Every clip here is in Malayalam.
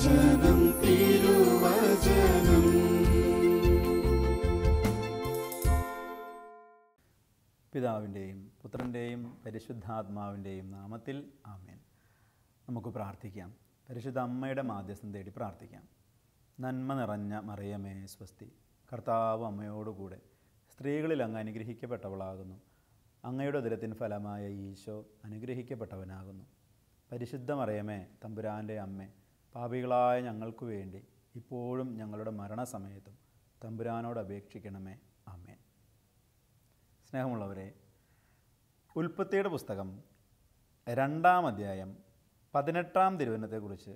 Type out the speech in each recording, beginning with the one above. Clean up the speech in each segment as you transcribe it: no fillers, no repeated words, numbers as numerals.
വചനം തിരുവചനം. പിതാവിൻ്റെയും പുത്രൻ്റെയും പരിശുദ്ധാത്മാവിൻ്റെയും നാമത്തിൽ ആമേൻ. നമുക്ക് പ്രാർത്ഥിക്കാം. പരിശുദ്ധ അമ്മയുടെ മാധ്യസ്ഥം തേടി പ്രാർത്ഥിക്കാം. നന്മ നിറഞ്ഞ മറിയമേ സ്വസ്തി, കർത്താവ് അമ്മയോടുകൂടെ സ്ത്രീകളിൽ അങ്ങ് അനുഗ്രഹിക്കപ്പെട്ടവളാകുന്നു. അങ്ങയുടെ ഉദരത്തിൻ ഫലമായ ഈശോ അനുഗ്രഹിക്കപ്പെട്ടവനാകുന്നു. പരിശുദ്ധ മറിയമേ തമ്പുരാൻ്റെ അമ്മേ, പാപികളായ ഞങ്ങൾക്ക് വേണ്ടി ഇപ്പോഴും ഞങ്ങളുടെ മരണസമയത്തും തമ്പുരാനോട് അപേക്ഷിക്കണമേ. ആമേൻ. സ്നേഹമുള്ളവരെ, ഉൽപ്പത്തിയുടെ പുസ്തകം 2-ാം അധ്യായം 18-ാം തിരുവചനത്തെക്കുറിച്ച്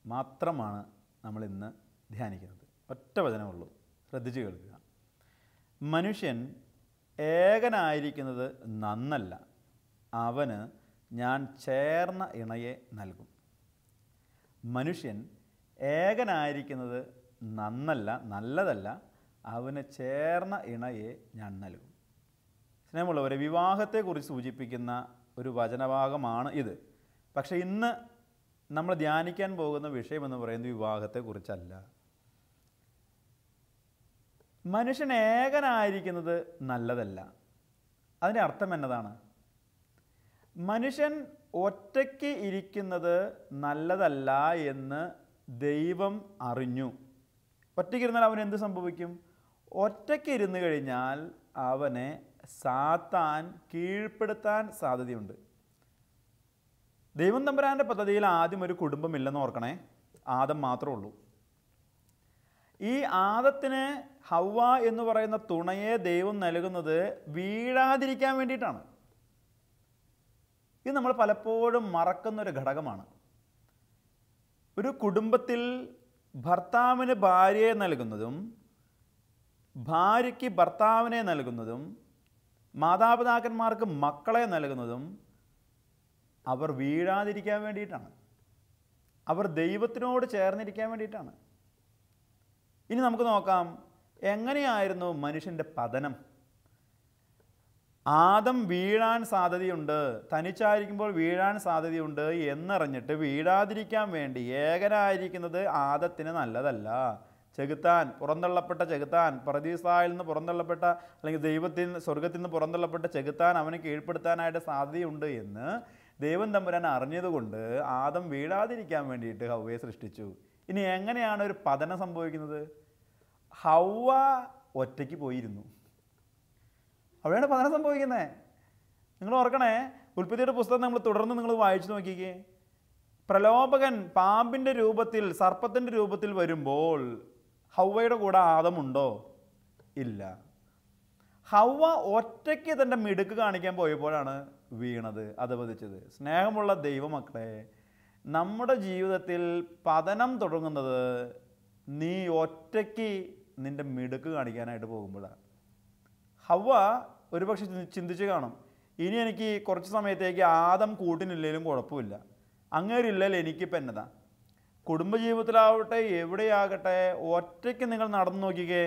മാത്രമാണ് നമ്മൾ ഇന്ന് ധ്യാനിക്കുന്നത്. ഒറ്റ വചനമുള്ളൂ, ശ്രദ്ധിച്ചു കേൾക്കുക. മനുഷ്യൻ ഏകനായിരിക്കുന്നത് നന്നല്ല, അവന് ഞാൻ ചേർന്ന ഇണയെ നൽകും. മനുഷ്യൻ ഏകനായിരിക്കുന്നത് നല്ലതല്ല, അവന് ചേർന്ന ഇണയെ ഞാൻ നൽകും. സ്നേഹമുള്ളവരെ, വിവാഹത്തെക്കുറിച്ച് സൂചിപ്പിക്കുന്ന ഒരു വചനഭാഗമാണ് ഇത്. പക്ഷേ ഇന്ന് നമ്മൾ ധ്യാനിക്കാൻ പോകുന്ന വിഷയമെന്ന് പറയുന്നത് വിവാഹത്തെക്കുറിച്ചല്ല. മനുഷ്യൻ ഏകനായിരിക്കുന്നത് നല്ലതല്ല. അതിൻ്റെ അർത്ഥം എന്നതാണ്? മനുഷ്യൻ ഒറ്റയ്ക്ക് ഇരിക്കുന്നത് നല്ലതല്ല എന്ന് ദൈവം അറിഞ്ഞു. ഒറ്റയ്ക്കിരുന്നാൽ അവന് എന്ത് സംഭവിക്കും? ഒറ്റയ്ക്ക് ഇരുന്ന് കഴിഞ്ഞാൽ അവനെ സാത്താൻ കീഴ്പ്പെടുത്താൻ സാധ്യതയുണ്ട്. ദൈവം തമ്പുരാൻ്റെ പദ്ധതിയിൽ ആദ്യം ഒരു കുടുംബമില്ലെന്ന് ഓർക്കണേ. ആദം മാത്രമേ ഉള്ളൂ. ഈ ആദത്തിന് ഹവ്വ എന്ന് പറയുന്ന തുണയെ ദൈവം നൽകുന്നത് വീഴാതിരിക്കാൻ വേണ്ടിയിട്ടാണ്. ഇത് നമ്മൾ പലപ്പോഴും മറക്കുന്നൊരു ഘടകമാണ്. ഒരു കുടുംബത്തിൽ ഭർത്താവിന് ഭാര്യയെ നൽകുന്നതും ഭാര്യയ്ക്ക് ഭർത്താവിനെ നൽകുന്നതും മാതാപിതാക്കന്മാർക്ക് മക്കളെ നൽകുന്നതും അവർ വീഴാതിരിക്കാൻ വേണ്ടിയിട്ടാണ്. അവർ ദൈവത്തിനോട് ചേർന്നിരിക്കാൻ വേണ്ടിയിട്ടാണ്. ഇനി നമുക്ക് നോക്കാം, എങ്ങനെയായിരുന്നു മനുഷ്യൻ്റെ പതനം? ആദം വീഴാൻ സാധ്യതയുണ്ട്, തനിച്ചായിരിക്കുമ്പോൾ വീഴാൻ സാധ്യതയുണ്ട് എന്നറിഞ്ഞിട്ട് വീഴാതിരിക്കാൻ വേണ്ടി ഏകനായിരിക്കുന്നത് ആദത്തിന് നല്ലതല്ല. പുറന്തള്ളപ്പെട്ട ചെകുത്താൻ, പറുദീസായിൽ നിന്ന് പുറന്തള്ളപ്പെട്ട, അല്ലെങ്കിൽ സ്വർഗത്തിൽ നിന്ന് പുറന്തള്ളപ്പെട്ട ചെകുത്താൻ അവനെ കീഴ്പ്പെടുത്താനായിട്ട് സാധ്യതയുണ്ട് എന്ന് ദൈവം തമ്പുരാൻ അറിഞ്ഞതുകൊണ്ട് ആദം വീഴാതിരിക്കാൻ വേണ്ടിയിട്ട് ഹവ്വയെ സൃഷ്ടിച്ചു. ഇനി എങ്ങനെയാണ് ഒരു പതനം സംഭവിക്കുന്നത്? ഹവ്വ ഒറ്റയ്ക്ക് പോയിരുന്നു. അവിടെയാണ് പതനം സംഭവിക്കുന്നത്. നിങ്ങൾ ഓർക്കണേ, ഉൽപ്പത്തിയുടെ പുസ്തകം നമ്മൾ തുടർന്ന് നിങ്ങൾ വായിച്ചു നോക്കിക്കേ. പ്രലോഭകൻ പാമ്പിൻ്റെ രൂപത്തിൽ, സർപ്പത്തിൻ്റെ രൂപത്തിൽ വരുമ്പോൾ ഹവ്വയുടെ കൂടെ ആദമുണ്ടോ? ഇല്ല. ഹവ്വ ഒറ്റയ്ക്ക് തൻ്റെ മിടുക്ക് കാണിക്കാൻ പോയപ്പോഴാണ് വീണത്, അധപതിച്ചത്. സ്നേഹമുള്ള ദൈവമക്കളെ, നമ്മുടെ ജീവിതത്തിൽ പതനം തുടങ്ങുന്നത് നീ ഒറ്റയ്ക്ക് നിൻ്റെ മിടുക്ക് കാണിക്കാനായിട്ട് പോകുമ്പോഴാണ്. ഹവ്വ ഒരുപക്ഷെ ചിന്തിച്ച് കാണും, ഇനി എനിക്ക് കുറച്ച് സമയത്തേക്ക് ആദം കൂട്ടിനില്ലെങ്കിലും കുഴപ്പമില്ല, അങ്ങേരില്ലെങ്കിൽ എനിക്കിപ്പോൾ എന്നതാ. കുടുംബജീവിതത്തിലാവട്ടെ എവിടെയാകട്ടെ, ഒറ്റയ്ക്ക് നിങ്ങൾ നടന്നു നോക്കിക്കേ,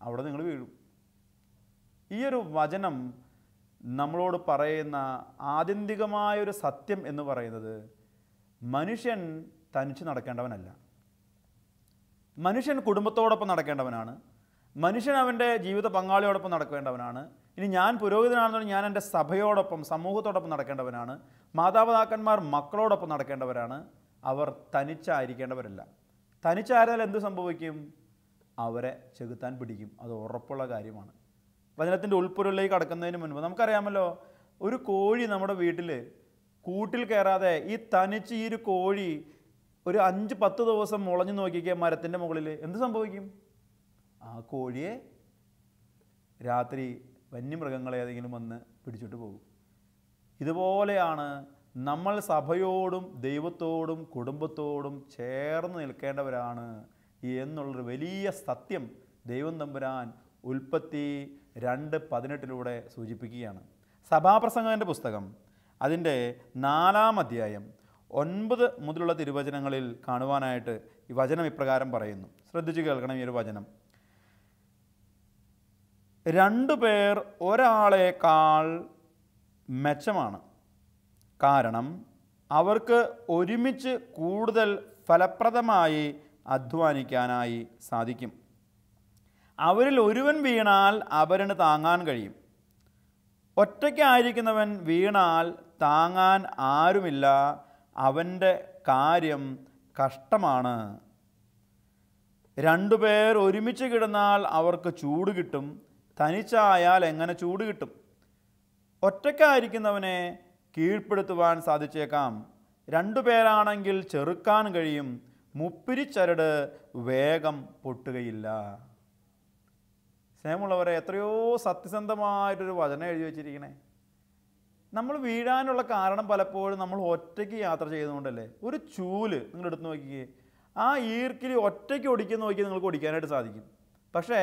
അവിടെ നിങ്ങൾ വീഴും. ഈ ഒരു വചനം നമ്മളോട് പറയുന്ന ആത്യന്തികമായൊരു സത്യം എന്ന് പറയുന്നത്, മനുഷ്യൻ തനിച്ച് നടക്കേണ്ടവനല്ല. മനുഷ്യൻ കുടുംബത്തോടൊപ്പം നടക്കേണ്ടവനാണ്. മനുഷ്യൻ അവൻ്റെ ജീവിത പങ്കാളിയോടൊപ്പം നടക്കേണ്ടവനാണ്. ഇനി ഞാൻ പുരോഹിതനാണെന്നുണ്ടെങ്കിൽ ഞാൻ എൻ്റെ സഭയോടൊപ്പം, സമൂഹത്തോടൊപ്പം നടക്കേണ്ടവനാണ്. മാതാപിതാക്കന്മാർ മക്കളോടൊപ്പം നടക്കേണ്ടവരാണ്. അവർ തനിച്ചായിരിക്കേണ്ടവരല്ല. തനിച്ചായാൽ എന്ത് സംഭവിക്കും? അവരെ ചെകുത്താൻ പിടിക്കും. അത് ഉറപ്പുള്ള കാര്യമാണ്. വചനത്തിൻ്റെ ഉൾപ്പൊരുളിലേക്ക് കടക്കുന്നതിന് മുൻപ് നമുക്കറിയാമല്ലോ, ഒരു കോഴി നമ്മുടെ വീട്ടിൽ കൂട്ടിൽ കയറാതെ ഈ തനിച്ച് ഈ ഒരു കോഴി ഒരു 5-10 ദിവസം മുളഞ്ഞു നോക്കിക്കുക മരത്തിൻ്റെ മുകളിൽ, എന്ത് സംഭവിക്കും? ആ കോഴിയെ രാത്രി വന്യമൃഗങ്ങളെ ഏതെങ്കിലും വന്ന് പിടിച്ചിട്ട് പോകും. ഇതുപോലെയാണ് നമ്മൾ സഭയോടും ദൈവത്തോടും കുടുംബത്തോടും ചേർന്ന് നിൽക്കേണ്ടവരാണ് എന്നുള്ളൊരു വലിയ സത്യം ദൈവം തമ്പുരാൻ ഉൽപ്പത്തി 2:18 സൂചിപ്പിക്കുകയാണ്. സഭാപ്രസംഗൻ്റെ പുസ്തകം അതിൻ്റെ 4-ാം അധ്യായം 9 മുതലുള്ള തിരുവചനങ്ങളിൽ കാണുവാനായിട്ട് ഈ വചനം ഇപ്രകാരം പറയുന്നു. ശ്രദ്ധിച്ചു കേൾക്കണം ഈ ഒരു വചനം. 2 പേർ ഒരാളേക്കാൾ മെച്ചമാണ്, കാരണം അവർക്ക് ഒരുമിച്ച് കൂടുതൽ ഫലപ്രദമായി അധ്വാനിക്കാനായി സാധിക്കും. അവരിൽ ഒരുവൻ വീണാൽ അവന് താങ്ങാൻ കഴിയും. ഒറ്റയ്ക്കായിരിക്കുന്നവൻ വീണാൽ താങ്ങാൻ ആരുമില്ല. അവൻ്റെ കാര്യം കഷ്ടമാണ്. രണ്ടുപേർ ഒരുമിച്ച് കിടന്നാൽ അവർക്ക് ചൂട് കിട്ടും. തനിച്ചായാൽ എങ്ങനെ ചൂട് കിട്ടും? ഒറ്റയ്ക്കായിരിക്കുന്നവനെ കീഴ്പ്പെടുത്തുവാൻ സാധിച്ചേക്കാം. രണ്ടുപേരാണെങ്കിൽ ചെറുക്കാൻ കഴിയും. മുപ്പിരിച്ചരട് വേഗം പൊട്ടുകയില്ല. സ്നേഹമുള്ളവരെ, എത്രയോ സത്യസന്ധമായിട്ടൊരു വചനം എഴുതി വച്ചിരിക്കണേ. നമ്മൾ വീഴാനുള്ള കാരണം പലപ്പോഴും നമ്മൾ ഒറ്റയ്ക്ക് യാത്ര ചെയ്യുന്നതുകൊണ്ടല്ലേ. ഒരു ചൂല് നിങ്ങൾ എടുത്ത് നോക്കിക്കേ, ആ ഈർക്കിലി ഒറ്റയ്ക്ക് ഒടിക്കുന്ന നോക്കി നിങ്ങൾക്ക് ഒടിക്കാനായിട്ട് സാധിക്കും. പക്ഷേ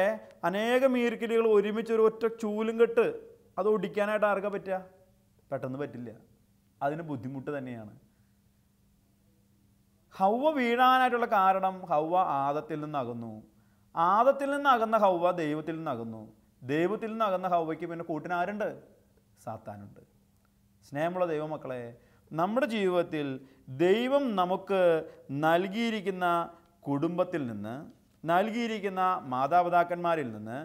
അനേകം ഈർക്കിലികൾ ഒരുമിച്ച് ഒരു ഒറ്റ ചൂലും കെട്ട് അത് ഒടിക്കാനായിട്ട് ആർക്കാ പറ്റുക? പെട്ടെന്ന് പറ്റില്ല. അതിന് ബുദ്ധിമുട്ട് തന്നെയാണ്. ഹൗവ വീഴാനായിട്ടുള്ള കാരണം ഹൗവ ആദത്തിൽ നിന്നകന്നു. ആദത്തിൽ നിന്നകന്ന ഹൗവ ദൈവത്തിൽ നിന്നകന്നു. ദൈവത്തിൽ നിന്നകന്ന ഹൗവയ്ക്ക് പിന്നെ കൂട്ടിനാരുണ്ട്? സാത്താനുണ്ട്. സ്നേഹമുള്ള ദൈവമക്കളെ, നമ്മുടെ ജീവിതത്തിൽ ദൈവം നമുക്ക് നൽകിയിരിക്കുന്ന കുടുംബത്തിൽ നിന്ന്, നൽകിയിരിക്കുന്ന മാതാപിതാക്കന്മാരിൽ നിന്ന്,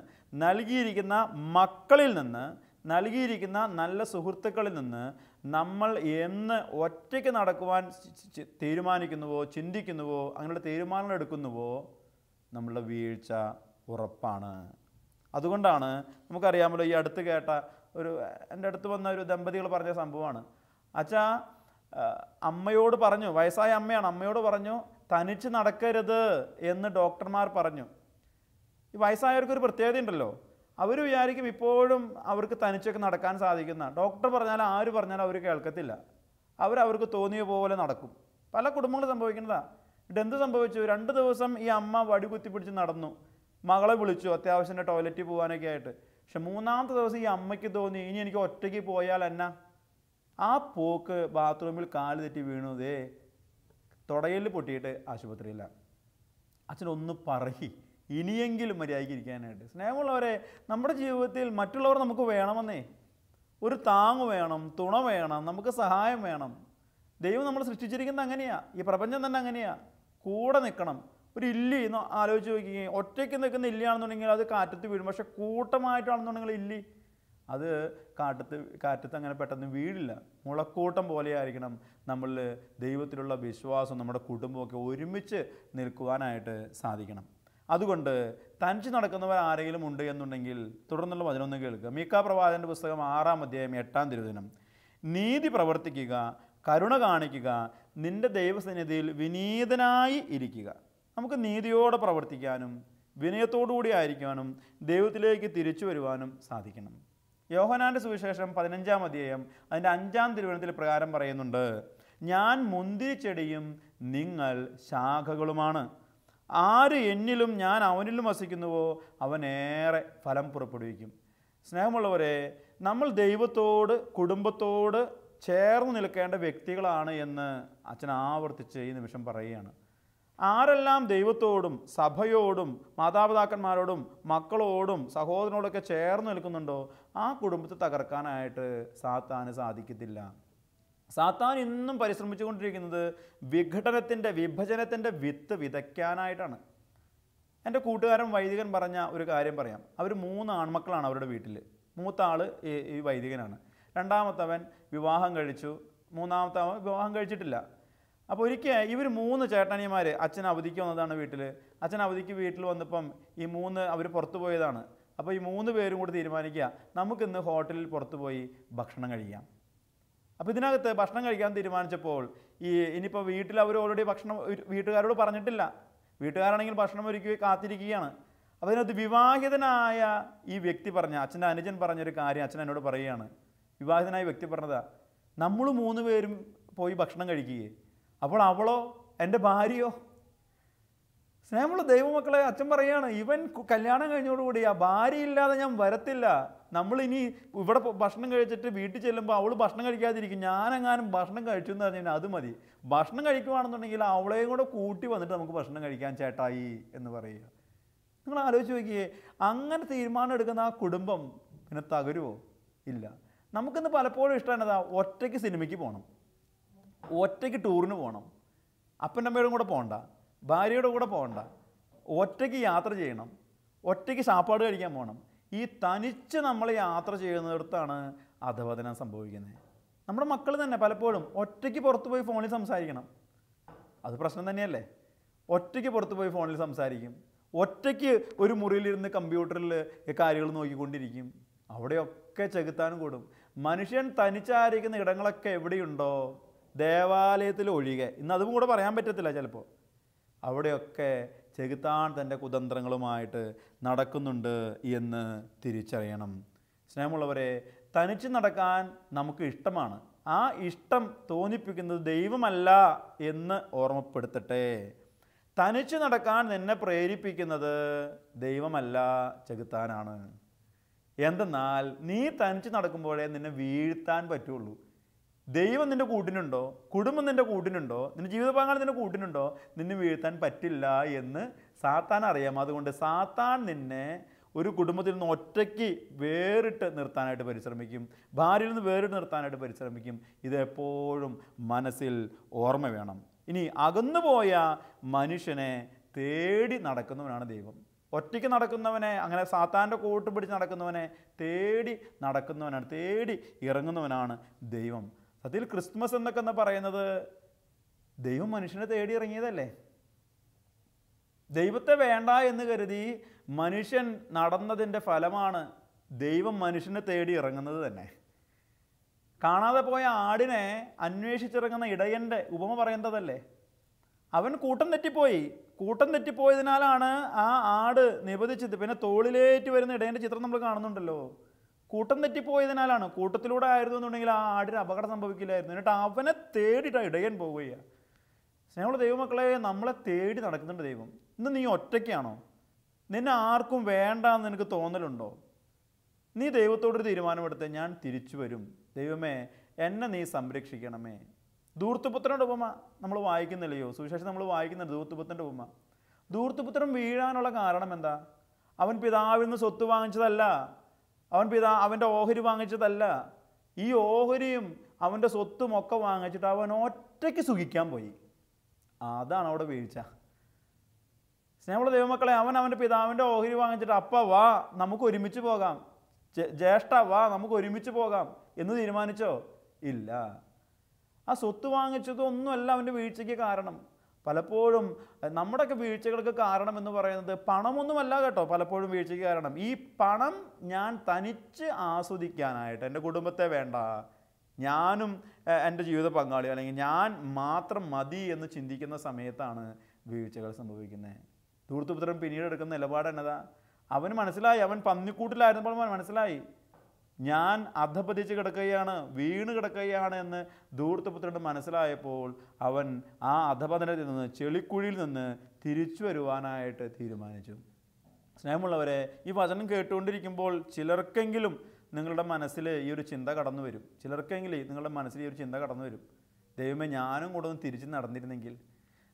നൽകിയിരിക്കുന്ന മക്കളിൽ നിന്ന്, നൽകിയിരിക്കുന്ന നല്ല സുഹൃത്തുക്കളിൽ നിന്ന് നമ്മൾ എന്ന് ഒറ്റയ്ക്ക് നടക്കുവാൻ തീരുമാനിക്കുന്നുവോ, ചിന്തിക്കുന്നുവോ, അങ്ങനെയുള്ള തീരുമാനങ്ങൾ എടുക്കുന്നുവോ, നമ്മളുടെ വീഴ്ച ഉറപ്പാണ്. അതുകൊണ്ടാണ് നമുക്കറിയാമല്ലോ, ഈ അടുത്ത് കേട്ട എൻ്റെ അടുത്ത് വന്ന ഒരു ദമ്പതികൾ പറഞ്ഞ സംഭവമാണ്. അച്ഛാ, അമ്മയോട് പറഞ്ഞു, വയസ്സായ അമ്മയാണ്, അമ്മയോട് പറഞ്ഞു തനിച്ച് നടക്കരുത് എന്ന് ഡോക്ടർമാർ പറഞ്ഞു. ഈ വയസ്സായവർക്കൊരു പ്രത്യേകത ഉണ്ടല്ലോ, അവർ വിചാരിക്കും ഇപ്പോഴും അവർക്ക് തനിച്ചൊക്കെ നടക്കാൻ സാധിക്കുന്ന. ഡോക്ടർ പറഞ്ഞാൽ ആര് പറഞ്ഞാലും അവർ കേൾക്കത്തില്ല. അവർക്ക് തോന്നിയ പോലെ നടക്കും. പല കുടുംബങ്ങളും സംഭവിക്കുന്നതാണ്. ഇതെന്ത് സംഭവിച്ചു? 2 ദിവസം ഈ അമ്മ വടി കുത്തിപ്പിടിച്ച് നടന്നു, മകളെ വിളിച്ചു അത്യാവശ്യം ടോയ്ലറ്റിൽ പോകാനൊക്കെ ആയിട്ട്. പക്ഷെ 3-ാമത്തെ ദിവസം ഈ അമ്മയ്ക്ക് തോന്നി ഇനി എനിക്ക് ഒറ്റയ്ക്ക് പോയാൽ എന്നാ. ആ പോക്ക് ബാത്റൂമിൽ കാല് തെറ്റി വീണുതേ, തുടയിൽ പൊട്ടിയിട്ട് ആശുപത്രിയില്ല. അച്ഛനൊന്ന് പറയി ഇനിയെങ്കിലും മര്യാദയ്ക്ക് ഇരിക്കാനായിട്ട്. സ്നേഹമുള്ളവരെ, നമ്മുടെ ജീവിതത്തിൽ മറ്റുള്ളവർ നമുക്ക് വേണമെന്നേ. ഒരു താങ്ങ് വേണം, തുണ വേണം, നമുക്ക് സഹായം വേണം. ദൈവം നമ്മൾ സൃഷ്ടിച്ചിരിക്കുന്നത് അങ്ങനെയാണ്. ഈ പ്രപഞ്ചം തന്നെ അങ്ങനെയാണ്. കൂടെ നിൽക്കണം. ഒരു ഇല്ലി എന്ന് ആലോചിച്ച് നോക്കുകയും, ഒറ്റയ്ക്ക് നിൽക്കുന്ന ഇല്ലിയാണെന്നുണ്ടെങ്കിൽ അത് കാറ്റത്ത് വീഴും. പക്ഷെ കൂട്ടമായിട്ടാണെന്നുണ്ടെങ്കിൽ ഇല്ലി അത് കാറ്റത്ത് അങ്ങനെ പെട്ടെന്ന് വീഴില്ല. മുളക്കൂട്ടം പോലെ ആയിരിക്കണം നമ്മളിൽ ദൈവത്തിലുള്ള വിശ്വാസം, നമ്മുടെ കുടുംബമൊക്കെ ഒരുമിച്ച് നിൽക്കുവാനായിട്ട് സാധിക്കണം. അതുകൊണ്ട് തനിച്ച് നടക്കുന്നവർ ആരെങ്കിലും ഉണ്ട് എന്നുണ്ടെങ്കിൽ തുടർന്നുള്ള വചനമൊന്നും കേൾക്കുക. മീഖാ പ്രവാചകന്റെ പുസ്തകം 6-ാം അധ്യായം 8-ാം തിരുവചനം. നീതി പ്രവർത്തിക്കുക, കരുണ കാണിക്കുക, നിന്റെ ദൈവസന്നിധിയിൽ വിനീതനായി ഇരിക്കുക. നമുക്ക് നീതിയോടെ പ്രവർത്തിക്കാനും വിനയത്തോടുകൂടി ആയിരിക്കാനും ദൈവത്തിലേക്ക് തിരിച്ചു വരുവാനും സാധിക്കണം. യോഹന്നാന്റെ സുവിശേഷം 15-ാം അധ്യായം അതിൻ്റെ 5-ാം തിരുവചനത്തിൽ പ്രകാരം പറയുന്നുണ്ട്, ഞാൻ മുന്തിരിച്ചെടിയും നിങ്ങൾ ശാഖകളുമാണ്. ആര് എന്നിലും ഞാൻ അവനിലും വസിക്കുന്നുവോ അവനേറെ ഫലം പുറപ്പെടുവിക്കും. സ്നേഹമുള്ളവരെ, നമ്മൾ ദൈവത്തോട് കുടുംബത്തോട് ചേർന്ന് നിൽക്കേണ്ട വ്യക്തികളാണ് എന്ന് അച്ഛൻ ആവർത്തിച്ച് ഈ നിമിഷം പറയുകയാണ്. ആരെല്ലാം ദൈവത്തോടും സഭയോടും മാതാപിതാക്കന്മാരോടും മക്കളോടും സഹോദരനോടൊക്കെ ചേർന്ന് നിൽക്കുന്നുണ്ടോ ആ കുടുംബത്തെ തകർക്കാനായിട്ട് സാത്താന് സാധിക്കത്തില്ല. സാത്താൻ ഇന്നും പരിശ്രമിച്ചുകൊണ്ടിരിക്കുന്നത് വിഭജനത്തിൻ്റെ വിത്ത് വിതയ്ക്കാനായിട്ടാണ്. എൻ്റെ കൂട്ടുകാരൻ വൈദികൻ പറഞ്ഞ ഒരു കാര്യം പറയാം. അവർ 3 ആൺമക്കളാണ് അവരുടെ വീട്ടിൽ. മൂത്ത ആൾ ഈ വൈദികനാണ്. രണ്ടാമത്തവൻ വിവാഹം കഴിച്ചു. മൂന്നാമത്തവൻ വിവാഹം കഴിച്ചിട്ടില്ല. അപ്പോൾ ഒരിക്കൽ ഇവർ 3 ചേട്ടനിയന്മാർ അച്ഛൻ അവധിക്ക് വന്നതാണ് വീട്ടിൽ. അച്ഛൻ അവധിക്ക് വീട്ടിൽ വന്നപ്പം ഈ 3 അവർ പുറത്തു പോയതാണ്. അപ്പോൾ ഈ 3 പേരും കൂടി തീരുമാനിക്കുക, നമുക്കിന്ന് ഹോട്ടലിൽ പുറത്തു പോയി ഭക്ഷണം കഴിക്കാം. അപ്പോൾ ഇതിനകത്ത് ഭക്ഷണം കഴിക്കാൻ തീരുമാനിച്ചപ്പോൾ ഇനിയിപ്പോൾ വീട്ടിൽ അവർ ഓൾറെഡി ഭക്ഷണം വീട്ടുകാരോട് പറഞ്ഞിട്ടില്ല. വീട്ടുകാരാണെങ്കിൽ ഭക്ഷണം ഒരുക്കി കാത്തിരിക്കുകയാണ്. അപ്പോൾ അതിനകത്ത് വിവാഹിതനായ ഈ വ്യക്തി പറഞ്ഞ, അച്ഛൻ്റെ അനുജൻ പറഞ്ഞൊരു കാര്യം അച്ഛൻ എന്നോട് പറയുകയാണ്. വിവാഹിതനായ വ്യക്തി പറഞ്ഞതാ, നമ്മൾ 3 പേരും പോയി ഭക്ഷണം കഴിക്കുകയെ, അപ്പോൾ അവളോ എൻ്റെ ഭാര്യയോ? സ്നേഹമുള്ള ദൈവമക്കളെ, അച്ഛൻ പറയുകയാണ്, ഇവൻ കല്യാണം കഴിഞ്ഞോടുകൂടി ആ ഭാര്യ ഇല്ലാതെ ഞാൻ വരത്തില്ല. നമ്മളിനി ഇവിടെ ഭക്ഷണം കഴിച്ചിട്ട് വീട്ടിൽ ചെല്ലുമ്പോൾ അവൾ ഭക്ഷണം കഴിക്കാതിരിക്കും, ഞാനെങ്ങാനും ഭക്ഷണം കഴിച്ചു എന്ന് പറഞ്ഞു കഴിഞ്ഞാൽ അത് മതി. ഭക്ഷണം കഴിക്കുകയാണെന്നുണ്ടെങ്കിൽ അവളെയും കൂടെ കൂട്ടി വന്നിട്ട് നമുക്ക് ഭക്ഷണം കഴിക്കാൻ ചേട്ടായി എന്ന് പറയുക. നിങ്ങൾ ആലോചിച്ച് നോക്കിയേ, അങ്ങനെ തീരുമാനം എടുക്കുന്ന ആ കുടുംബം പിന്നെ തകരുമോ? ഇല്ല. നമുക്കിന്ന് പലപ്പോഴും ഇഷ്ടമാണതാ, ഒറ്റയ്ക്ക് സിനിമയ്ക്ക് പോകണം, ഒറ്റയ്ക്ക് ടൂറിന് പോകണം. അപ്പൻ്റെ അമ്മയുടെ കൂടെ പോകണ്ട, ഭാര്യയുടെ കൂടെ പോകണ്ട, ഒറ്റയ്ക്ക് യാത്ര ചെയ്യണം, ഒറ്റയ്ക്ക് സാപ്പാട് കഴിക്കാൻ പോകണം. ഈ തനിച്ച് നമ്മൾ യാത്ര ചെയ്യുന്നിടത്താണ് അധപതനം സംഭവിക്കുന്നത്. നമ്മുടെ മക്കൾ തന്നെ പലപ്പോഴും ഒറ്റയ്ക്ക് പുറത്ത് പോയി ഫോണിൽ സംസാരിക്കണം. അത് പ്രശ്നം തന്നെയല്ലേ? ഒറ്റയ്ക്ക് പുറത്ത് പോയി ഫോണിൽ സംസാരിക്കും, ഒറ്റയ്ക്ക് ഒരു മുറിയിലിരുന്ന് കമ്പ്യൂട്ടറിൽ കാര്യങ്ങൾ നോക്കിക്കൊണ്ടിരിക്കും. അവിടെയൊക്കെ ചെകുത്താനും കൂടും. മനുഷ്യൻ തനിച്ചായിരിക്കുന്ന ഇടങ്ങളൊക്കെ എവിടെയുണ്ടോ, ദേവാലയത്തിൽ ഒഴികെ, ഇന്ന് അതും കൂടെ പറയാൻ പറ്റത്തില്ല ചിലപ്പോൾ, അവിടെയൊക്കെ ചെകുത്താൻ തൻ്റെ കുതന്ത്രങ്ങളുമായിട്ട് നടക്കുന്നുണ്ട് എന്ന് തിരിച്ചറിയണം. സ്നേഹമുള്ളവരെ, തനിച്ച് നടക്കാൻ നമുക്ക് ഇഷ്ടമാണ്. ആ ഇഷ്ടം തോന്നിപ്പിക്കുന്നത് ദൈവമല്ല എന്ന് ഓർമ്മപ്പെടുത്തട്ടെ. തനിച്ച് നടക്കാൻ നിന്നെ പ്രേരിപ്പിക്കുന്നത് ദൈവമല്ല, ചെകുത്താനാണ്. എന്തെന്നാൽ നീ തനിച്ച് നടക്കുമ്പോഴേ നിന്നെ വീഴ്ത്താൻ പറ്റുള്ളൂ. ദൈവം നിൻ്റെ കൂട്ടിനുണ്ടോ, കുടുംബം നിൻ്റെ കൂട്ടിനുണ്ടോ, നിൻ്റെ ജീവിത പങ്കാളി നിൻ്റെ കൂട്ടിനുണ്ടോ, നിന്നെ വീഴ്ത്താൻ പറ്റില്ല എന്ന് സാത്താൻ അറിയാം. അതുകൊണ്ട് സാത്താൻ നിന്നെ ഒരു കുടുംബത്തിൽ നിന്ന് ഒറ്റയ്ക്ക് വേറിട്ട് നിർത്താനായിട്ട് പരിശ്രമിക്കും, ഭാര്യയിൽ നിന്ന് വേറിട്ട് നിർത്താനായിട്ട് പരിശ്രമിക്കും. ഇതെപ്പോഴും മനസ്സിൽ ഓർമ്മ വേണം. ഇനി അകന്നുപോയ മനുഷ്യനെ തേടി നടക്കുന്നവനാണ് ദൈവം. ഒറ്റയ്ക്ക് നടക്കുന്നവനെ, അങ്ങനെ സാത്താൻ്റെ കൂട്ട് പിടിച്ച് നടക്കുന്നവനെ തേടി നടക്കുന്നവനാണ്, തേടി ഇറങ്ങുന്നവനാണ് ദൈവം. സത്യത്തിൽ ക്രിസ്മസ് എന്നൊക്കെ പറയുന്നത് ദൈവം മനുഷ്യനെ തേടി ഇറങ്ങിയതല്ലേ? ദൈവത്തെ വേണ്ട എന്ന് കരുതി മനുഷ്യൻ നടന്നതിൻ്റെ ഫലമാണ് ദൈവം മനുഷ്യനെ തേടി ഇറങ്ങുന്നത് തന്നെ. കാണാതെ പോയ ആടിനെ അന്വേഷിച്ചിറങ്ങുന്ന ഇടയൻ്റെ ഉപമ പറയുന്നതല്ലേ? അവൻ കൂട്ടം തെറ്റിപ്പോയതിനാലാണ് ആ ആട് നിബന്ധിച്ചത്. പിന്നെ തോളിലേറ്റ് വരുന്ന ഇടയൻ്റെ ചിത്രം നമ്മൾ കാണുന്നുണ്ടല്ലോ. കൂട്ടം തെറ്റിപ്പോയതിനാലാണ്. കൂട്ടത്തിലൂടെ ആയിരുന്നു എന്നുണ്ടെങ്കിൽ ആ ആടിന് അപകടം സംഭവിക്കില്ലായിരുന്നു. എന്നിട്ട് അവനെ തേടിയിട്ടാണ് ഇടയൻ പോവുകയാണ്. സ്നേഹമുള്ള ദൈവമക്കളെ, നമ്മളെ തേടി നടക്കുന്നുണ്ട് ദൈവം. ഇന്ന് നീ ഒറ്റയ്ക്കാണോ? നിന്നെ ആർക്കും വേണ്ടാന്ന് നിനക്ക് തോന്നലുണ്ടോ? നീ ദൈവത്തോടൊരു തീരുമാനമെടുത്ത്, ഞാൻ തിരിച്ചു വരും, ദൈവമേ എന്നെ നീ സംരക്ഷിക്കണമേ. ധൂർത്തുപുത്രൻ്റെ ഉപമ നമ്മൾ വായിക്കുന്നില്ലയോ? സുവിശേഷം നമ്മൾ വായിക്കുന്നുണ്ട് ധൂർത്തുപുത്രൻ്റെ ഉപമ. ധൂർത്തുപുത്രൻ വീഴാനുള്ള കാരണം എന്താ? അവൻ പിതാവിൽ നിന്ന് സ്വത്ത് വാങ്ങിച്ചതല്ല, അവൻ്റെ ഓഹരി വാങ്ങിച്ചതല്ല. ഈ ഓഹരിയും അവൻ്റെ സ്വത്തും ഒക്കെ വാങ്ങിച്ചിട്ട് അവൻ ഒറ്റയ്ക്ക് സുഖിക്കാൻ പോയി. അതാണ് അവിടെ വീഴ്ച. സ്നേഹമുള്ള ദൈവമക്കളെ, അവൻ്റെ പിതാവിൻ്റെ ഓഹരി വാങ്ങിച്ചിട്ട് അപ്പ വാ നമുക്ക് ഒരുമിച്ച് പോകാം, ജ്യേഷ്ഠ വാ നമുക്ക് ഒരുമിച്ച് പോകാം എന്ന് തീരുമാനിച്ചോ? ഇല്ല. ആ സ്വത്ത് വാങ്ങിച്ചതൊന്നുമല്ല അവൻ്റെ വീഴ്ചയ്ക്ക് കാരണം. പലപ്പോഴും നമ്മുടെയൊക്കെ വീഴ്ചകൾക്ക് കാരണം എന്ന് പറയുന്നത് പണമൊന്നുമല്ല കേട്ടോ. പലപ്പോഴും വീഴ്ചയ്ക്ക് കാരണം ഈ പണം ഞാൻ തനിച്ച് ആസ്വദിക്കാനായിട്ട്, എൻ്റെ കുടുംബത്തെ വേണ്ട, ഞാനും എൻ്റെ ജീവിത പങ്കാളി അല്ലെങ്കിൽ ഞാൻ മാത്രം മതി എന്ന് ചിന്തിക്കുന്ന സമയത്താണ് വീഴ്ചകൾ സംഭവിക്കുന്നത്. ധൂർത്തുപുത്രൻ പിന്നീട് എടുക്കുന്ന നിലപാട് എന്നതാ? അവന് മനസ്സിലായി, അവൻ പന്നിക്കൂട്ടിലായിരുന്നപ്പോൾ അവൻ മനസ്സിലായി, ഞാൻ അധപതിച്ച് കിടക്കുകയാണ്, വീണ് കിടക്കുകയാണ് എന്ന് ധൂർത്തുപുത്രന് മനസ്സിലായപ്പോൾ അവൻ ആ അധപതനത്തിൽ നിന്ന്, ചെളിക്കുഴിയിൽ നിന്ന് തിരിച്ചു വരുവാനായിട്ട് തീരുമാനിച്ചു. സ്നേഹമുള്ളവരെ, ഈ വചനം കേട്ടുകൊണ്ടിരിക്കുമ്പോൾ ചിലർക്കെങ്കിലും നിങ്ങളുടെ മനസ്സിൽ ഈ ഒരു ചിന്ത കടന്നു വരും. നിങ്ങളുടെ മനസ്സിൽ ഈ ഒരു ചിന്ത കടന്നു വരും, ദൈവമേ ഞാനും കൂടെ ഒന്ന് തിരിച്ച് നടന്നിരുന്നെങ്കിൽ.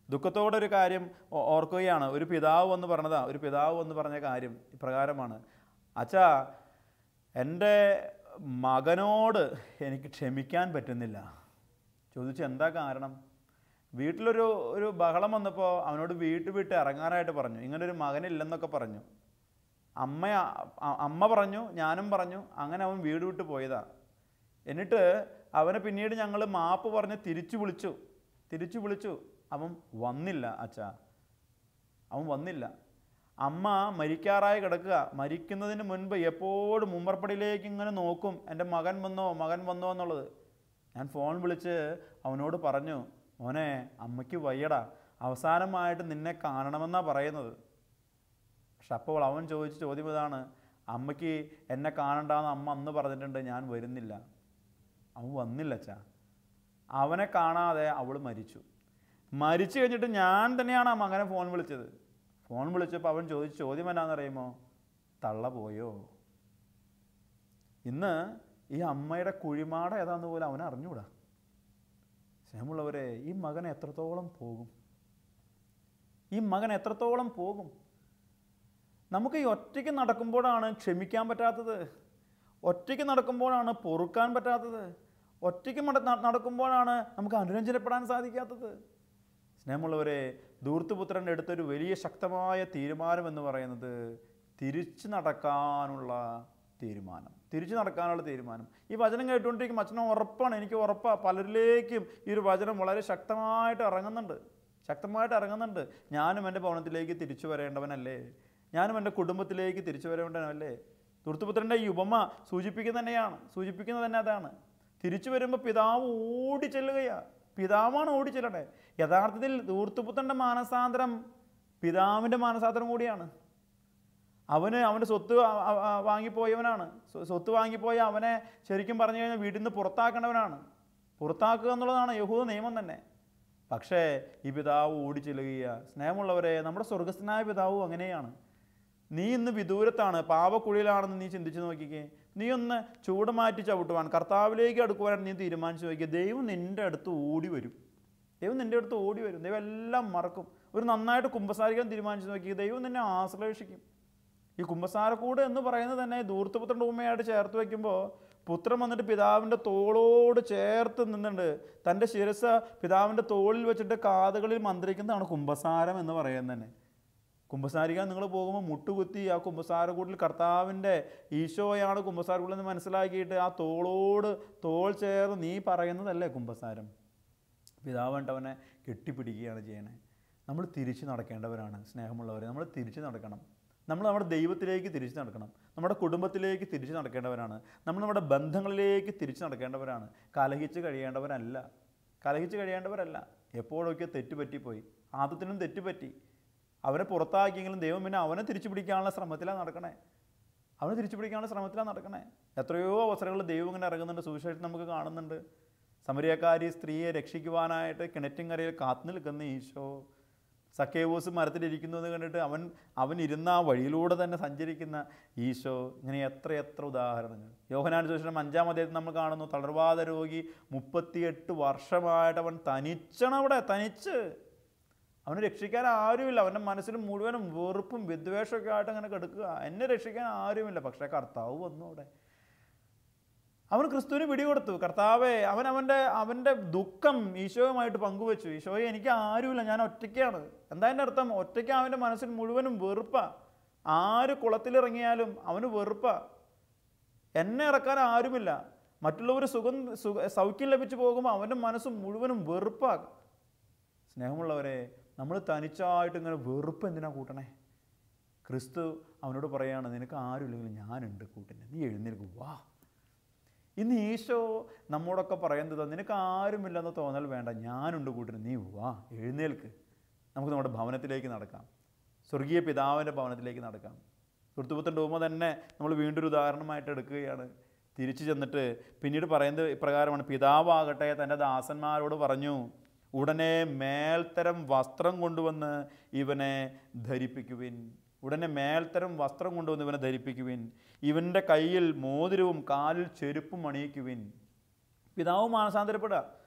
ദുഃഖത്തോടെ ഒരു കാര്യം ഓർക്കുകയാണ്. ഒരു പിതാവ് വന്ന് പറഞ്ഞ കാര്യം ഇപ്രകാരമാണ്: അച്ഛാ, എൻ്റെ മകനോട് എനിക്ക് ക്ഷമിക്കാൻ പറ്റുന്നില്ല. ചോദിച്ചു എന്താ കാരണം? വീട്ടിലൊരു ബഹളം വന്നപ്പോൾ അവനോട് വീട്ട് ഇറങ്ങാനായിട്ട് പറഞ്ഞു. ഇങ്ങനൊരു മകനില്ലെന്നൊക്കെ പറഞ്ഞു. അമ്മ പറഞ്ഞു, ഞാനും പറഞ്ഞു. അങ്ങനെ അവൻ വീട് വിട്ട് പോയതാ. എന്നിട്ട് അവനെ പിന്നീട് ഞങ്ങൾ മാപ്പ് പറഞ്ഞ് തിരിച്ചു വിളിച്ചു. അവൻ വന്നില്ല അച്ഛാ, അവൻ വന്നില്ല. അമ്മ മരിക്കാറായി കിടക്കുക. മരിക്കുന്നതിന് മുൻപ് എപ്പോഴും മുമ്പർപ്പടിയിലേക്ക് ഇങ്ങനെ നോക്കും, എൻ്റെ മകൻ വന്നോ എന്നുള്ളത്. ഞാൻ ഫോൺ വിളിച്ച് അവനോട് പറഞ്ഞു, മോനെ അമ്മയ്ക്ക് വയ്യടാ, അവസാനമായിട്ട് നിന്നെ കാണണമെന്നാണ് പറയുന്നത്. പക്ഷെ അപ്പോൾ അവൻ ചോദിച്ച ചോദ്യം ഇതാണ്: അമ്മയ്ക്ക് എന്നെ കാണണ്ടെന്ന് അമ്മ അന്ന് പറഞ്ഞിട്ടുണ്ട്, ഞാൻ വരുന്നില്ല. അവൻ വന്നില്ല അച്ഛാ. അവനെ കാണാതെ അവൾ മരിച്ചു കഴിഞ്ഞിട്ട് ഞാൻ തന്നെയാണ് ആ മകനെ ഫോൺ വിളിച്ചപ്പോൾ അവൻ ചോദിച്ച ചോദ്യം എന്നാണെന്നറിയുമോ? തള്ള പോയോ? ഇന്ന് ഈ അമ്മയുടെ കുഴിമാട ഏതാന്ന് പോലെ അവനെ അറിഞ്ഞൂടാ. സ്നേഹമുള്ളവരെ, ഈ മകൻ എത്രത്തോളം പോകും? നമുക്ക് ഈ ഒറ്റയ്ക്ക് നടക്കുമ്പോഴാണ് ക്ഷമിക്കാൻ പറ്റാത്തത്, ഒറ്റയ്ക്ക് നടക്കുമ്പോഴാണ് പൊറുക്കാൻ പറ്റാത്തത്, ഒറ്റയ്ക്ക് നടക്കുമ്പോഴാണ് നമുക്ക് അനുരഞ്ജനപ്പെടാൻ സാധിക്കാത്തത്. സ്നേഹമുള്ളവരെ, ധൂർത്തുപുത്രൻ എടുത്തൊരു വലിയ ശക്തമായ തീരുമാനം എന്ന് പറയുന്നത് തിരിച്ചു നടക്കാനുള്ള തീരുമാനം. തിരിച്ചു നടക്കാനുള്ള തീരുമാനം. ഈ വചനം കേട്ടുകൊണ്ടിരിക്കും അച്ഛനും ഉറപ്പാണ്, എനിക്ക് ഉറപ്പാണ് പലരിലേക്കും ഈ ഒരു വചനം വളരെ ശക്തമായിട്ട് ഇറങ്ങുന്നുണ്ട്. ഞാനും എൻ്റെ ഭവനത്തിലേക്ക് തിരിച്ചു വരേണ്ടവനല്ലേ, ഞാനും എൻ്റെ കുടുംബത്തിലേക്ക് തിരിച്ചു വരേണ്ടവനല്ലേ. ധൂർത്തുപുത്രൻ്റെ ഈ ഉപമ സൂചിപ്പിക്കുന്നത് തന്നെ അതാണ്. തിരിച്ചു വരുമ്പോൾ പിതാവ് ഓടിച്ചെല്ലുകയാണ്. പിതാവാണ് ഓടിച്ചെല്ലട്ടെ. യഥാർത്ഥത്തിൽ ധൂർത്തുപുത്രൻ്റെ മാനസാന്തരം പിതാവിൻ്റെ മാനസാന്തരം കൂടിയാണ്. അവൻ്റെ സ്വത്ത് വാങ്ങിപ്പോയവനാണ്. സ്വത്ത് വാങ്ങിപ്പോയ അവനെ ശരിക്കും പറഞ്ഞു കഴിഞ്ഞാൽ വീട്ടിൽ നിന്ന് പുറത്താക്കേണ്ടവനാണ്. പുറത്താക്കുക എന്നുള്ളതാണ് യഹൂദ നിയമം തന്നെ. പക്ഷേ ഈ പിതാവ് ഓടിച്ചെല്ലുകയാണ്. സ്നേഹമുള്ളവരെ, നമ്മുടെ സ്വർഗസ്ഥനായ പിതാവും അങ്ങനെയാണ്. നീ ഇന്ന് വിദൂരത്താണ്, പാപക്കുഴിയിലാണെന്ന് നീ ചിന്തിച്ച് നോക്കിക്കേ. നീ ഒന്ന് ചൂട് മാറ്റി ചവിട്ടുവാൻ, കർത്താവിലേക്ക് അടുക്കുവാനാണ് നീ തീരുമാനിച്ചു നോക്കിയേ. ദൈവം നിൻ്റെ അടുത്ത് ഓടി വരും. ദൈവം എല്ലാം മറക്കും. ഒരു നന്നായിട്ട് കുമ്പസാരിക്കാൻ തീരുമാനിച്ചു നോക്കി, ദൈവം നിന്നെ ആശ്ലേഷിക്കും. ഈ കുമ്പസാരക്കൂട് എന്ന് പറയുന്നത് തന്നെ ധൂർത്തുപുത്രൻ്റെ ഉപമയായിട്ട് ചേർത്ത് വയ്ക്കുമ്പോൾ പുത്രൻ വന്നിട്ട് പിതാവിൻ്റെ തോളോട് ചേർത്ത് നിന്നുണ്ട് തൻ്റെ ശിരസ് പിതാവിൻ്റെ തോളിൽ വെച്ചിട്ട് കാതുകളിൽ മന്ത്രിക്കുന്നതാണ് കുമ്പസാരം എന്ന് പറയുന്നത് തന്നെ. കുമ്പസാരിക്കാൻ നിങ്ങൾ പോകുമ്പോൾ മുട്ടുകുത്തി ആ കുമ്പസാരക്കൂട്ടിൽ കർത്താവിൻ്റെ ഈശോയാണ് കുമ്പസാരക്കൂടെന്ന് മനസ്സിലാക്കിയിട്ട് ആ തോൾ ചേർന്ന് നീ പറയുന്നതല്ലേ കുമ്പസാരം. പിതാവണ്ടവനെ കെട്ടിപ്പിടിക്കുകയാണ് ചെയ്യണേ. നമ്മൾ തിരിച്ചു നടക്കേണ്ടവരാണ്. സ്നേഹമുള്ളവരെ, നമ്മൾ തിരിച്ചു നടക്കണം. നമ്മൾ നമ്മുടെ ദൈവത്തിലേക്ക് തിരിച്ചു നടക്കണം. നമ്മുടെ കുടുംബത്തിലേക്ക് തിരിച്ചു നടക്കേണ്ടവരാണ്. നമ്മൾ നമ്മുടെ ബന്ധങ്ങളിലേക്ക് തിരിച്ചു നടക്കേണ്ടവരാണ്. കലഹിച്ച് കഴിയേണ്ടവരല്ല. എപ്പോഴൊക്കെ തെറ്റുപറ്റിപ്പോയി. ആദത്തിനും തെറ്റുപറ്റി. അവനെ പുറത്താക്കിയെങ്കിലും ദൈവം പിന്നെ അവനെ തിരിച്ചു പിടിക്കാനുള്ള ശ്രമത്തിലാണ് നടക്കണേ. എത്രയോ അവസരങ്ങൾ ദൈവം ഇങ്ങനെ ഇറങ്ങുന്നുണ്ട്. സുവിശേഷത്തിൽ നമുക്ക് കാണുന്നുണ്ട്. സമരിയക്കാരി സ്ത്രീയെ രക്ഷിക്കുവാനായിട്ട് കിണറ്റിൻകരയിൽ കാത്തു നിൽക്കുന്ന ഈശോ. സക്കേവൂസ് മരത്തിലിരിക്കുന്നു എന്ന് കണ്ടിട്ട് അവൻ ഇരുന്ന ആ വഴിയിലൂടെ തന്നെ സഞ്ചരിക്കുന്ന ഈശോ. ഇങ്ങനെ എത്ര ഉദാഹരണങ്ങൾ. യോഹന്നാൻ സുവിശേഷം 5-ാം അധ്യായത്തിൽ നമ്മൾ കാണുന്നു. തളർവാദ രോഗി 38 വർഷമായിട്ട് അവൻ തനിച്ച്. അവനെ രക്ഷിക്കാൻ ആരുമില്ല. അവൻ്റെ മനസ്സിൽ മുഴുവനും വെറുപ്പും വിദ്വേഷമൊക്കെ ആയിട്ട് അങ്ങനെ കിടക്കുക. എന്നെ രക്ഷിക്കാൻ ആരുമില്ല. പക്ഷേ കർത്താവ് വന്നു അവിടെ. അവൻ ക്രിസ്തുവിന് പിടികൊടുത്തു. കർത്താവെ, അവൻ്റെ ദുഃഖം ഈശോയുമായിട്ട് പങ്കുവെച്ചു. ഈശോയെ, എനിക്ക് ആരുമില്ല, ഞാൻ ഒറ്റയ്ക്കാണ്. എന്താ എൻ്റെ അർത്ഥം? ഒറ്റയ്ക്ക് അവൻ്റെ മനസ്സിൽ മുഴുവനും വെറുപ്പാ. ആര് കുളത്തിലിറങ്ങിയാലും അവന് വെറുപ്പാ. എന്നെ ഇറക്കാൻ ആരുമില്ല. മറ്റുള്ളവർ സൗഖ്യം ലഭിച്ചു പോകുമ്പോൾ അവൻ്റെ മനസ്സ് മുഴുവനും വെറുപ്പാ. സ്നേഹമുള്ളവരെ, നമ്മൾ തനിച്ചായിട്ട് ഇങ്ങനെ വെറുപ്പ് എന്തിനാ കൂട്ടണേ? ക്രിസ്തു അവനോട് പറയാണ്, നിനക്ക് ആരുമില്ലെങ്കിലും ഞാനുണ്ട് കൂട്ടിന്, നീ എഴുന്നേൽക്ക് വാ. ഇന്ന് ഈശോ നമ്മോടൊക്കെ പറയുന്നത്, നിനക്ക് ആരുമില്ലെന്ന് തോന്നൽ വേണ്ട, ഞാനുണ്ട് കൂട്ടിന്, നീ വാ, എഴുന്നേൽക്ക്. നമുക്ക് നമ്മുടെ ഭവനത്തിലേക്ക് നടക്കാം. സ്വർഗീയ പിതാവിൻ്റെ ഭവനത്തിലേക്ക് നടക്കാം. ധൂർത്തുപുത്രൻ്റെ ഉപമ തന്നെ നമ്മൾ വീണ്ടും ഒരു ഉദാഹരണമായിട്ട് എടുക്കുകയാണ്. തിരിച്ചു ചെന്നിട്ട് പിന്നീട് പറയുന്നത് ഇപ്രകാരമാണ്. പിതാവാകട്ടെ തൻ്റെ ദാസന്മാരോട് പറഞ്ഞു, ഉടനെ മേൽത്തരം വസ്ത്രം കൊണ്ടുവന്ന് ഇവനെ ധരിപ്പിക്കുവിൻ. ഇവൻ്റെ കയ്യിൽ മോതിരവും കാലിൽ ചെരുപ്പും അണിയിക്കുവിൻ. പിതാവ് മാനസാന്തരപ്പെടുക.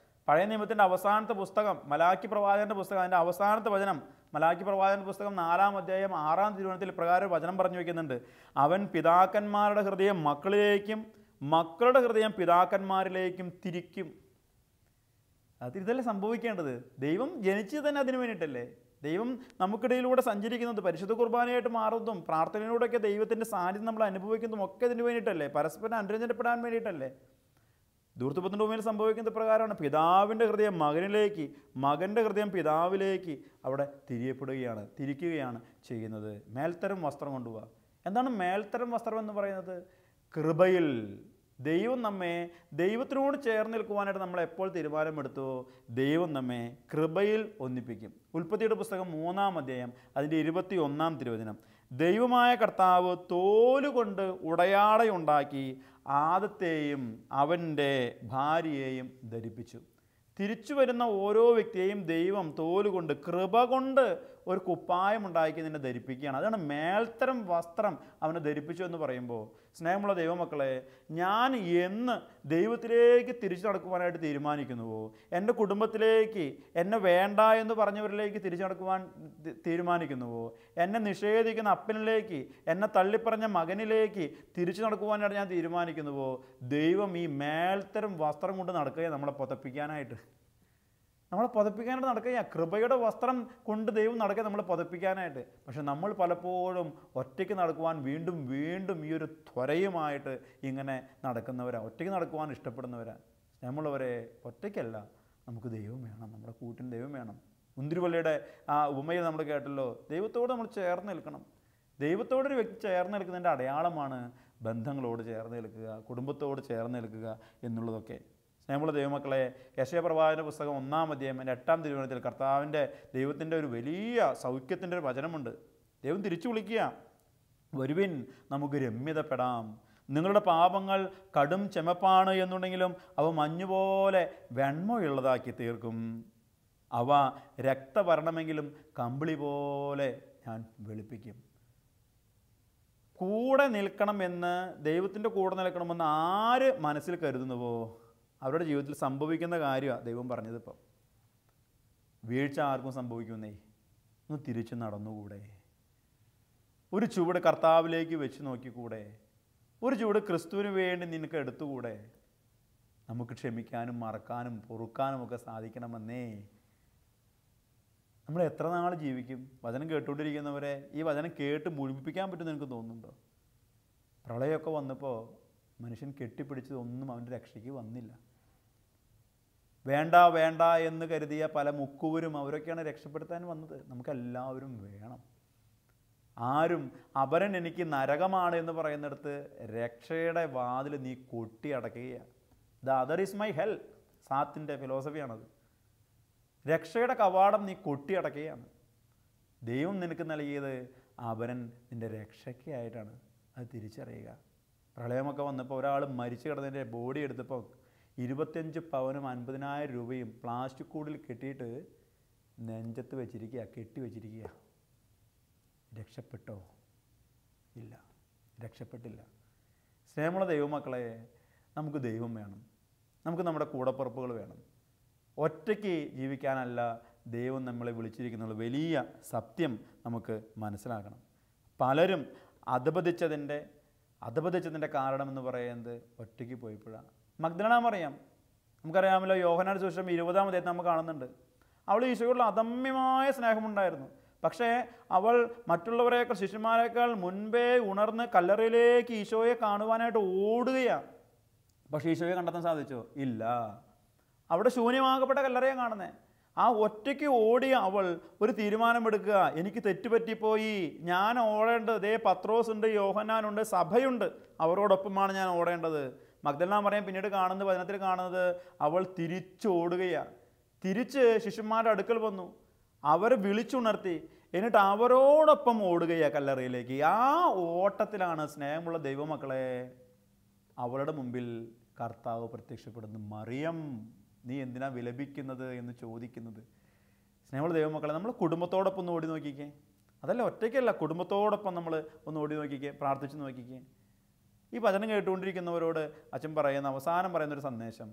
പഴയ നിയമത്തിൻ്റെ അവസാനത്തെ പുസ്തകം മലാക്കി പ്രവാചകൻ്റെ പുസ്തകം, അതിൻ്റെ അവസാനത്തെ വചനം മലാക്കി പ്രവാചകൻ്റെ പുസ്തകം 4-ാം അധ്യായം 6-ാം തിരുവചനത്തിൽ പ്രകാരം വചനം പറഞ്ഞു വയ്ക്കുന്നുണ്ട്. അവൻ പിതാക്കന്മാരുടെ ഹൃദയം മക്കളിലേക്കും മക്കളുടെ ഹൃദയം പിതാക്കന്മാരിലേക്കും തിരിക്കും. ഇതല്ലേ സംഭവിക്കേണ്ടത്? ദൈവം ജനിച്ചത് തന്നെ അതിനു വേണ്ടിയിട്ടല്ലേ? ദൈവം നമുക്കിടയിലൂടെ സഞ്ചരിക്കുന്നത്, പരിശുദ്ധ കുർബാനയായിട്ട് മാറുന്നതും പ്രാർത്ഥനയിലൂടെയൊക്കെ ദൈവത്തിൻ്റെ സാന്നിധ്യം നമ്മൾ അനുഭവിക്കുന്നതും ഒക്കെ ഇതിന് വേണ്ടിയിട്ടല്ലേ? പരസ്പരം അനുരഞ്ജനപ്പെടാൻ വേണ്ടിയിട്ടല്ലേ? ധൂർത്തുപുത്രൻ്റെ ഭൂമിയിൽ സംഭവിക്കുന്ന പ്രകാരമാണ്. പിതാവിൻ്റെ ഹൃദയം മകനിലേക്ക്, മകൻ്റെ ഹൃദയം പിതാവിലേക്ക് അവിടെ തിരിക്കുകയാണ് ചെയ്യുന്നത്. മേൽത്തരം വസ്ത്രം കൊണ്ടുപോവുക. എന്താണ് മേൽത്തരം വസ്ത്രം എന്ന് പറയുന്നത്? കൃപയിൽ ദൈവം നമ്മെ ദൈവത്തിനോട് ചേർന്ന് നിൽക്കുവാനായിട്ട് നമ്മൾ എപ്പോൾ തീരുമാനമെടുത്തോ ദൈവം നമ്മെ കൃപയിൽ ഒന്നിപ്പിക്കും. ഉൽപ്പത്തിയുടെ പുസ്തകം 3-ാം അധ്യായം അതിൻ്റെ 21-ാം തിരുവചനം. ദൈവമായ കർത്താവ് തോലുകൊണ്ട് ഉടയാടയുണ്ടാക്കി ആദത്തെയും അവൻ്റെ ഭാര്യയെയും ധരിപ്പിച്ചു. തിരിച്ചു വരുന്ന ഓരോ വ്യക്തിയെയും ദൈവം തോലുകൊണ്ട്, കൃപ കൊണ്ട് ഒരു കുപ്പായം ഉണ്ടാക്കി നിന്നെ ധരിപ്പിക്കുകയാണ്. അതാണ് മേൽത്തരം വസ്ത്രം അവനെ ധരിപ്പിച്ചു എന്ന് പറയുമ്പോൾ. സ്നേഹമുള്ള ദൈവമക്കളെ, ഞാൻ എന്ന് ദൈവത്തിലേക്ക് തിരിച്ചു നടക്കുവാനായിട്ട് തീരുമാനിക്കുന്നുവോ, എൻ്റെ കുടുംബത്തിലേക്ക്, എന്നെ വേണ്ട എന്ന് പറഞ്ഞവരിലേക്ക് തിരിച്ചു നടക്കുവാൻ തീരുമാനിക്കുന്നുവോ, എന്നെ നിഷേധിക്കുന്ന അപ്പനിലേക്ക്, എന്നെ തള്ളിപ്പറഞ്ഞ മകനിലേക്ക് തിരിച്ചു നടക്കുവാനായിട്ട് ഞാൻ തീരുമാനിക്കുന്നുവോ, ദൈവം ഈ മേൽത്തരം വസ്ത്രം കൊണ്ട് നടക്കുകയെ നമ്മളെ പുതപ്പിക്കാനായിട്ട്. നമ്മളെ പുതപ്പിക്കാനായിട്ട് നടക്കുക. കൃപയുടെ വസ്ത്രം കൊണ്ട് ദൈവം നടക്കുക നമ്മളെ പുതപ്പിക്കാനായിട്ട്. പക്ഷെ നമ്മൾ പലപ്പോഴും ഒറ്റയ്ക്ക് നടക്കുവാൻ വീണ്ടും വീണ്ടും ഈ ഒരു ത്വരയുമായിട്ട് ഇങ്ങനെ നടക്കുന്നവരാണ്, ഒറ്റയ്ക്ക് നടക്കുവാൻ ഇഷ്ടപ്പെടുന്നവരാണ്. നമ്മളവരെ ഒറ്റയ്ക്കല്ല, നമുക്ക് ദൈവം വേണം, നമ്മുടെ കൂട്ടിന് ദൈവം വേണം. മുന്തിരിവള്ളിയുടെ ആ ഉപമയിൽ നമ്മൾ കേട്ടല്ലോ, ദൈവത്തോട് നമ്മൾ ചേർന്ന് നിൽക്കണം. ദൈവത്തോടൊരു വ്യക്തി ചേർന്ന് നിൽക്കുന്നതിൻ്റെ അടയാളമാണ് ബന്ധങ്ങളോട് ചേർന്ന് നിൽക്കുക, കുടുംബത്തോട് ചേർന്ന് നിൽക്കുക എന്നുള്ളതൊക്കെ. സ്നേഹമുള്ള ദൈവമക്കളെ, യെശയ്യാ-പ്രവാചകന്റെ പുസ്തകം 1-ാം അധ്യായം 8-ാം തിരുവചനത്തിൽ കർത്താവിൻ്റെ ദൈവത്തിൻ്റെ ഒരു വലിയ സൗഖ്യത്തിൻ്റെ ഒരു വചനമുണ്ട്. ദൈവം തിരിച്ചു വിളിക്കുക, വരുവിൻ നമുക്ക് രമ്യതപ്പെടാം. നിങ്ങളുടെ പാപങ്ങൾ കടും ചെമപ്പാണ് എന്നുണ്ടെങ്കിലും അവ മഞ്ഞുപോലെ വെണ്മയുള്ളതാക്കി തീർക്കും. അവ രക്തവർണമെങ്കിലും കമ്പിളി പോലെ ഞാൻ വെളുപ്പിക്കും. കൂടെ നിൽക്കണമെന്ന്, ദൈവത്തിൻ്റെ കൂടെ നിൽക്കണമെന്ന് ആര് മനസ്സിൽ കരുതുന്നുവോ അവരുടെ ജീവിതത്തിൽ സംഭവിക്കുന്ന കാര്യമാണ് ദൈവം പറഞ്ഞത്. ഇപ്പം വീഴ്ച ആർക്കും സംഭവിക്കുന്നേ, ഒന്ന് തിരിച്ച് നടന്നുകൂടെ? ഒരു ചുവട് കർത്താവിലേക്ക് വെച്ച് നോക്കിക്കൂടെ? ഒരു ചുവട് ക്രിസ്തുവിന് വേണ്ടി നിനക്ക് എടുത്തുകൂടെ? നമുക്ക് ക്ഷമിക്കാനും മറക്കാനും പൊറുക്കാനും ഒക്കെ സാധിക്കണമെന്നേ. നമ്മൾ എത്ര നാൾ ജീവിക്കും? വചനം കേട്ടുകൊണ്ടിരിക്കുന്നവരെ ഈ വചനം കേട്ട് മുഴുമിപ്പിക്കാൻ പറ്റുമെന്ന് എനിക്ക് തോന്നുന്നുണ്ടോ? പ്രളയമൊക്കെ വന്നപ്പോൾ മനുഷ്യൻ കെട്ടിപ്പിടിച്ചതൊന്നും അവൻ്റെ രക്ഷയ്ക്ക് വന്നില്ല. വേണ്ട വേണ്ട എന്ന് കരുതിയ പല മുക്കുവരും അവരൊക്കെയാണ് രക്ഷപ്പെടുത്താൻ വന്നത്. നമുക്കെല്ലാവരും വേണം. ആരും അപരൻ എനിക്ക് നരകമാണ് എന്ന് പറയുന്നിടത്ത് രക്ഷയുടെ വാതിൽ നീ കൊട്ടി അടയ്ക്കുകയാണ്. The other is my hell, സാത്തിൻ്റെ ഫിലോസഫിയാണത്. രക്ഷയുടെ കവാടം നീ കൊട്ടി അടയ്ക്കുകയാണ്. ദൈവം നിനക്ക് നൽകിയത് അപരൻ നിൻ്റെ രക്ഷയ്ക്കായിട്ടാണ്. അത് തിരിച്ചറിയുക. പ്രളയമൊക്കെ വന്നപ്പോൾ ഒരാൾ മരിച്ചു കിടന്നതിൻ്റെ ബോഡി എടുത്തപ്പോൾ 25 പവനും 50,000 രൂപയും പ്ലാസ്റ്റിക് കൂടിൽ കെട്ടിയിട്ട് നെഞ്ചത്ത് വെച്ചിരിക്കുക, കെട്ടി വെച്ചിരിക്കുക. രക്ഷപ്പെട്ടോ? ഇല്ല, രക്ഷപ്പെട്ടില്ല. സ്നേഹമുള്ള ദൈവമക്കളെ, നമുക്ക് ദൈവം വേണം, നമുക്ക് നമ്മുടെ കൂടപ്പുറപ്പുകൾ വേണം. ഒറ്റയ്ക്ക് ജീവിക്കാനല്ല ദൈവം നമ്മളെ വിളിച്ചിരിക്കുന്നുള്ള വലിയ സത്യം നമുക്ക് മനസ്സിലാക്കണം. പലരും അധപതിച്ചതിൻ്റെ കാരണമെന്ന് പറയുന്നത് ഒറ്റയ്ക്ക് പോയപ്പോഴാണ്. മഗ്ദലന മറിയം, നമുക്കറിയാമല്ലോ, യോഹന്നാന്റെ സുവിശേഷം 20-ാം അധ്യായത്തിൽ നമ്മൾ കാണുന്നുണ്ട്. അവൾ ഈശോയോടുള്ള അദമ്യമായ സ്നേഹമുണ്ടായിരുന്നു. പക്ഷേ അവൾ മറ്റുള്ളവരെക്കാൾ, ശിഷ്യന്മാരെക്കാൾ മുൻപേ ഉണർന്ന് കല്ലറയിലേക്ക് ഈശോയെ കാണുവാനായിട്ട് ഓടുകയാണ്. പക്ഷേ ഈശോയെ കണ്ടെത്താൻ സാധിച്ചോ? ഇല്ല. അവിടെ ശൂന്യമാകപ്പെട്ട കല്ലറയാണ് കാണുന്നത്. ആ ഒറ്റയ്ക്ക് ഓടിയ അവൾ ഒരു തീരുമാനമെടുക്കുക, എനിക്ക് തെറ്റുപറ്റിപ്പോയി, ഞാൻ ഓടേണ്ടത്, ദേ പത്രോസ് ഉണ്ട്, യോഹന്നാനുണ്ട്, സഭയുണ്ട്, അവരോടൊപ്പമാണ് ഞാൻ ഓടേണ്ടത്. മഗ്ദലന മറിയം പിന്നീട് കാണുന്നത്, വചനത്തിൽ കാണുന്നത്, അവൾ തിരിച്ചോടുകയാണ്. തിരിച്ച് ശിഷ്യന്മാരുടെ അടുക്കൽ വന്നു, അവരെ വിളിച്ചുണർത്തി, എന്നിട്ട് അവരോടൊപ്പം ഓടുകയാണ് കല്ലറയിലേക്ക്. ആ ഓട്ടത്തിലാണ് സ്നേഹമുള്ള ദൈവമക്കളെ അവളുടെ മുമ്പിൽ കർത്താവ് പ്രത്യക്ഷപ്പെടുന്നു. മറിയം, നീ എന്തിനാ വിലപിക്കുന്നത് എന്ന് ചോദിക്കുന്നത്. സ്നേഹമുള്ള ദൈവമക്കളെ, നമ്മൾ കുടുംബത്തോടൊപ്പം ഒന്ന് ഓടി നോക്കിക്കേ. അതല്ല, ഒറ്റയ്ക്കല്ല, കുടുംബത്തോടൊപ്പം നമ്മൾ ഒന്ന് ഓടി നോക്കിക്കേ, പ്രാർത്ഥിച്ച് നോക്കിക്കേ. ഈ വചനം കേട്ടുകൊണ്ടിരിക്കുന്നവരോട് അച്ഛൻ പറയുന്ന അവസാനം പറയുന്നൊരു സന്ദേശം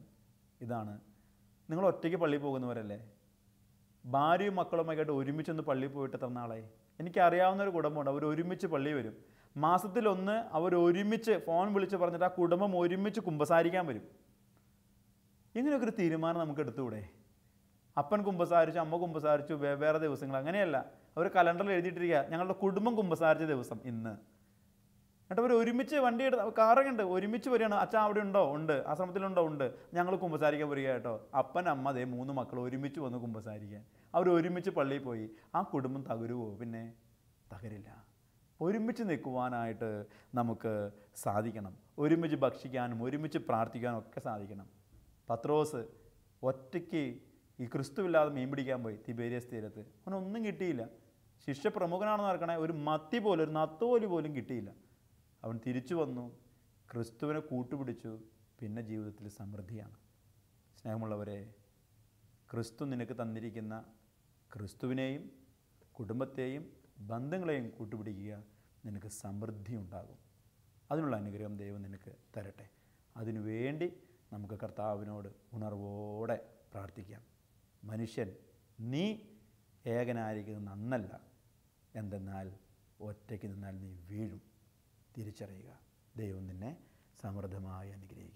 ഇതാണ്. നിങ്ങൾ ഒറ്റയ്ക്ക് പള്ളിയിൽ പോകുന്നവരല്ലേ? ഭാര്യയും മക്കളുമൊക്കെയായിട്ട് ഒരുമിച്ചൊന്ന് പള്ളിയിൽ പോയിട്ട് എത്ര നാളായി? എനിക്കറിയാവുന്നൊരു കുടുംബമുണ്ട്, അവർ ഒരുമിച്ച് പള്ളി വരും. മാസത്തിലൊന്ന് അവർ ഒരുമിച്ച് ഫോൺ വിളിച്ച് പറഞ്ഞിട്ട് ആ കുടുംബം ഒരുമിച്ച് കുമ്പസാരിക്കാൻ വരും. ഇങ്ങനെയൊക്കെ ഒരു തീരുമാനം നമുക്ക് എടുത്തുകൂടെ? അപ്പൻ കുമ്പസാരിച്ചു, അമ്മ കുമ്പസാരിച്ചു, വെവ്വേറെ ദിവസങ്ങൾ, അങ്ങനെയല്ല. അവർ കലണ്ടറിൽ എഴുതിയിട്ടിരിക്കുക, ഞങ്ങളുടെ കുടുംബം കുമ്പസാരിച്ച ദിവസം ഇന്ന്. എന്നിട്ട് അവർ ഒരുമിച്ച് വണ്ടി എടുത്ത്, കാറൊക്കെ ഉണ്ട്, ഒരുമിച്ച് വരികയാണ്. അച്ഛൻ അവിടെ ഉണ്ടോ? ഉണ്ട്. ആശ്രമത്തിലുണ്ടോ? ഉണ്ട്. ഞങ്ങൾ കുമ്പസാരിക്കാൻ വരിക കേട്ടോ. അപ്പൻ, അമ്മ, അതേ 3 മക്കൾ ഒരുമിച്ച് വന്ന് കുമ്പസാരിക്കാൻ. അവർ ഒരുമിച്ച് പള്ളിയിൽ പോയി. ആ കുടുംബം തകരുവോ? പിന്നെ തകരില്ല. ഒരുമിച്ച് നിൽക്കുവാനായിട്ട് നമുക്ക് സാധിക്കണം. ഒരുമിച്ച് ഭക്ഷിക്കാനും ഒരുമിച്ച് പ്രാർത്ഥിക്കാനും ഒക്കെ സാധിക്കണം. പത്രോസ് ഒറ്റയ്ക്ക് ഈ ക്രിസ്തുവില്ലാതെ മീൻ പിടിക്കാൻ പോയി തിബേരിയസ് തീരത്ത്. അവനൊന്നും കിട്ടിയില്ല. ശിഷ്യപ്രമുഖനാണെന്ന് നടക്കണേ, ഒരു മത്തി പോലും, ഒരു നത്തോലി പോലും കിട്ടിയില്ല. അവൻ തിരിച്ചു വന്നു, ക്രിസ്തുവിനെ കൂട്ടുപിടിച്ചു. പിന്നെ ജീവിതത്തിൽ സമൃദ്ധിയാണ്. സ്നേഹമുള്ളവരെ, ക്രിസ്തു നിനക്ക് തന്നിരിക്കുന്ന ക്രിസ്തുവിനെയും കുടുംബത്തെയും ബന്ധങ്ങളെയും കൂട്ടുപിടിക്കുക, നിനക്ക് സമൃദ്ധി ഉണ്ടാകും. അതിനുള്ള അനുഗ്രഹം ദൈവം നിനക്ക് തരട്ടെ. അതിനുവേണ്ടി നമുക്ക് കർത്താവിനോട് ഉണർവോടെ പ്രാർത്ഥിക്കാം. മനുഷ്യൻ, നീ ഏകനായിരിക്കുന്നത് നന്നല്ല, എന്തെന്നാൽ ഒറ്റയ്ക്ക് നിന്നാൽ നീ വീഴും. തിരിച്ചറിയുക. ദൈവം നിന്നെ സമൃദ്ധമായി അനുഗ്രഹിക്കും.